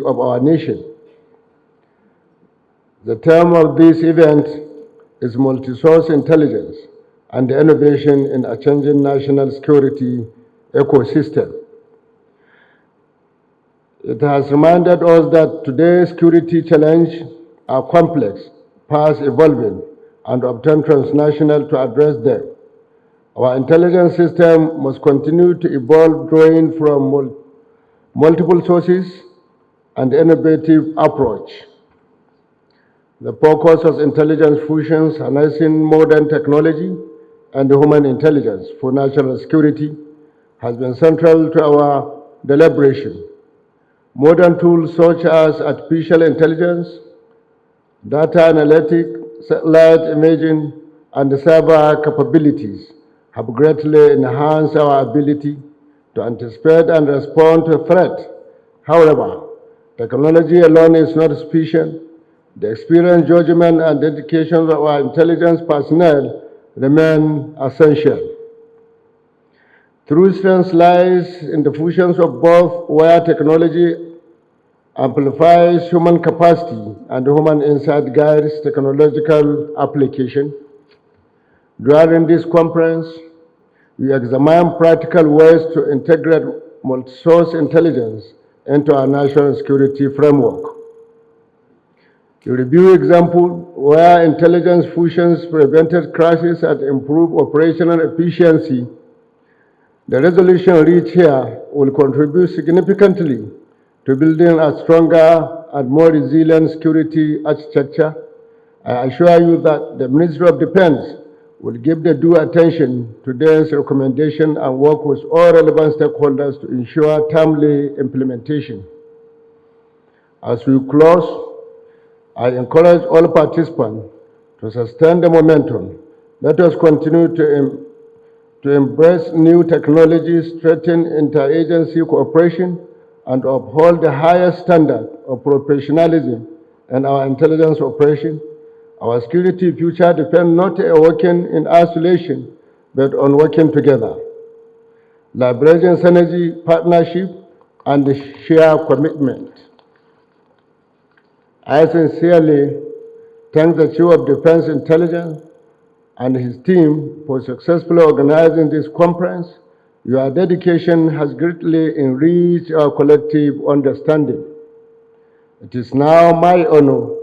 of our nation. The term of this event is multi-source intelligence and innovation in a changing national security ecosystem. It has reminded us that today's security challenges are complex, fast-evolving, and often transnational to address them. Our intelligence system must continue to evolve, drawing from multiple sources and innovative approach. The focus of intelligence fusions, harnessing modern technology and human intelligence for national security, has been central to our deliberation. Modern tools such as artificial intelligence, data analytics, satellite imaging, and cyber capabilities have greatly enhanced our ability to anticipate and respond to threats. However, technology alone is not sufficient. The experience, judgment, and dedication of our intelligence personnel remain essential. True strength lies in the fusions of both, where technology amplifies human capacity and human insight guides technological application. During this conference, we examine practical ways to integrate multi-source intelligence into our national security framework. To review examples where intelligence fusions prevented crashes and improved operational efficiency, the resolution reached here will contribute significantly to building a stronger and more resilient security architecture. I assure you that the Ministry of Defense will give the due attention to this recommendation and work with all relevant stakeholders to ensure timely implementation. As we close, I encourage all participants to sustain the momentum. Let us continue to embrace new technologies, strengthen interagency cooperation, and uphold the highest standard of professionalism in our intelligence operation. Our security future depends not on working in isolation, but on working together, leveraging synergy, partnership, and shared commitment. I sincerely thank the Chief of Defense Intelligence and his team for successfully organizing this conference. Your dedication has greatly enriched our collective understanding. It is now my honor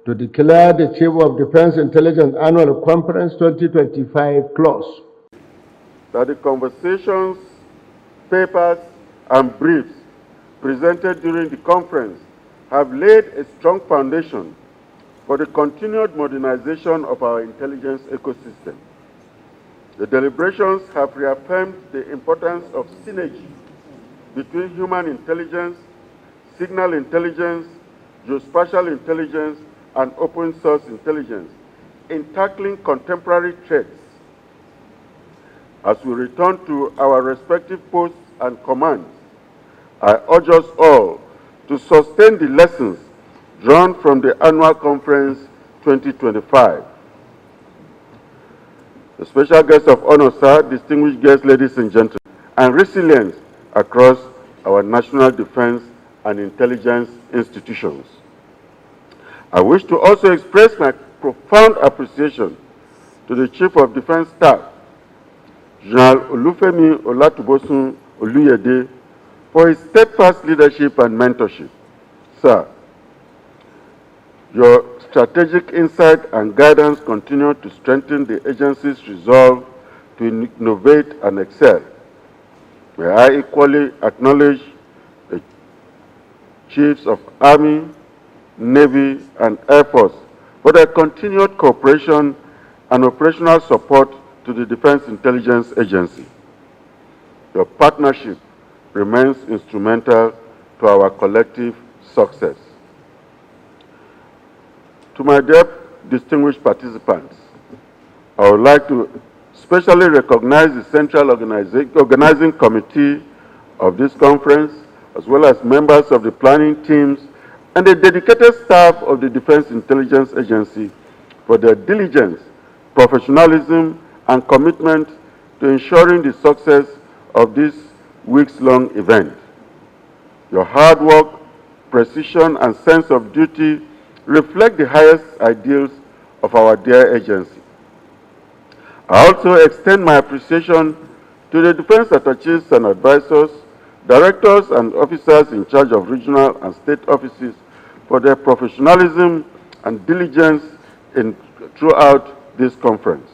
to declare the Chief of Defense Intelligence Annual Conference 2025 closed. That the conversations, papers, and briefs presented during the conference have laid a strong foundation for the continued modernization of our intelligence ecosystem. The deliberations have reaffirmed the importance of synergy between human intelligence, signal intelligence, geospatial intelligence, and open source intelligence in tackling contemporary threats. As we return to our respective posts and commands, I urge us all to sustain the lessons drawn from the annual conference 2025. The special guest of honor, sir, distinguished guests, ladies and gentlemen, and resilience across our national defense and intelligence institutions. I wish to also express my profound appreciation to the Chief of Defense Staff, General Olufemi Olatubosun Oluyede, for his steadfast leadership and mentorship. Sir, your strategic insight and guidance continue to strengthen the agency's resolve to innovate and excel. May I equally acknowledge the Chiefs of Army, Navy, and Air Force for their continued cooperation and operational support to the Defense Intelligence Agency. Your partnership remains instrumental to our collective success. To my dear distinguished participants, I would like to specially recognize the Central Organizing Committee of this conference, as well as members of the planning teams and the dedicated staff of the Defense Intelligence Agency for their diligence, professionalism, and commitment to ensuring the success of this weeks-long event. Your hard work, precision, and sense of duty reflect the highest ideals of our dear agency. I also extend my appreciation to the defense attaches and advisors, directors and officers in charge of regional and state offices for their professionalism and diligence throughout this conference.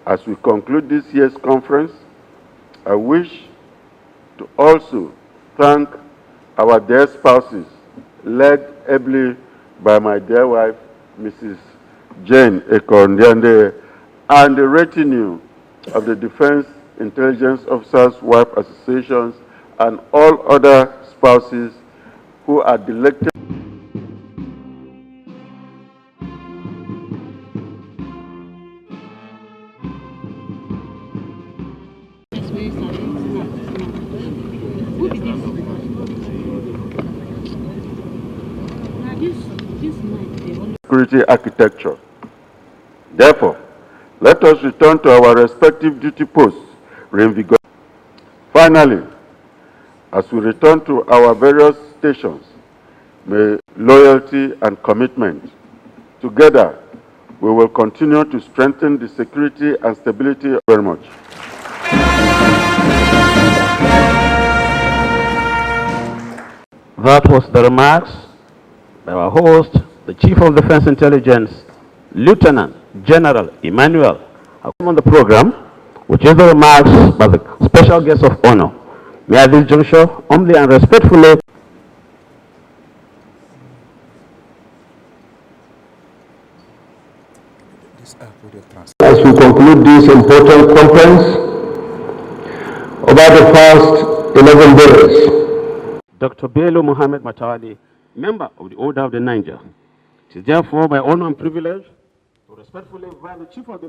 As we conclude this year's conference, I wish to also thank our dear spouses, led ably by my dear wife, Mrs. Jane Ekondiande, and the retinue of the Defense Intelligence Officers' Wife Associations and all other spouses who are elected. Security architecture. Therefore, let us return to our respective duty posts, reinvigorate. Finally, as we return to our various stations, may loyalty and commitment. Together, we will continue to strengthen the security and stability. Very much. That was the remarks by our host, the Chief of Defense Intelligence, Lieutenant General Emmanuel. I'll come on the program, which is the remarks by the special guest of honor. May I at this juncture humbly and respectfully as we conclude this important conference over the past 11 days. Dr. Bello Mohammed Matawali, member of the Order of the Niger. It is therefore my honor and privilege to respectfully invite the Chief of the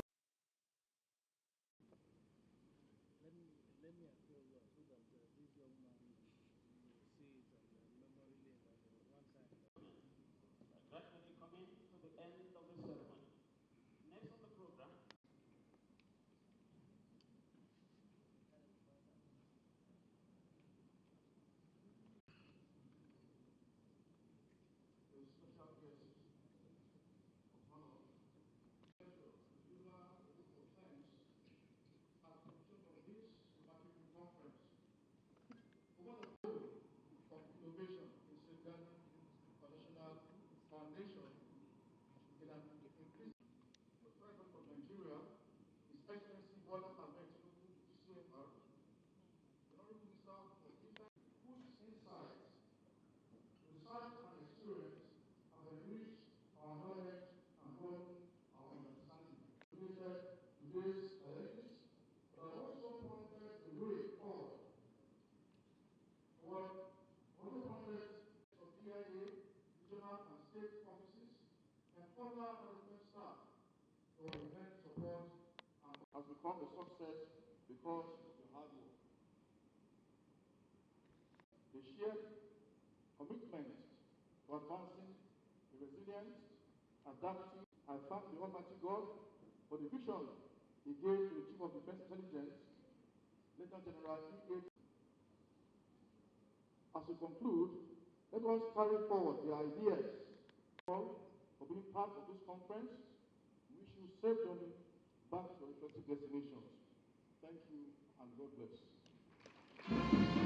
has become a success because of your hard work. The shared commitment to advancing the resilient, adaptive. I thank the Almighty God for the vision He gave to the Chief of Defense Intelligence, Lieutenant General E.A. As we conclude, let us carry forward the ideas for being part of this conference. We wish you safe journey back to your respective destinations. Thank you and God bless.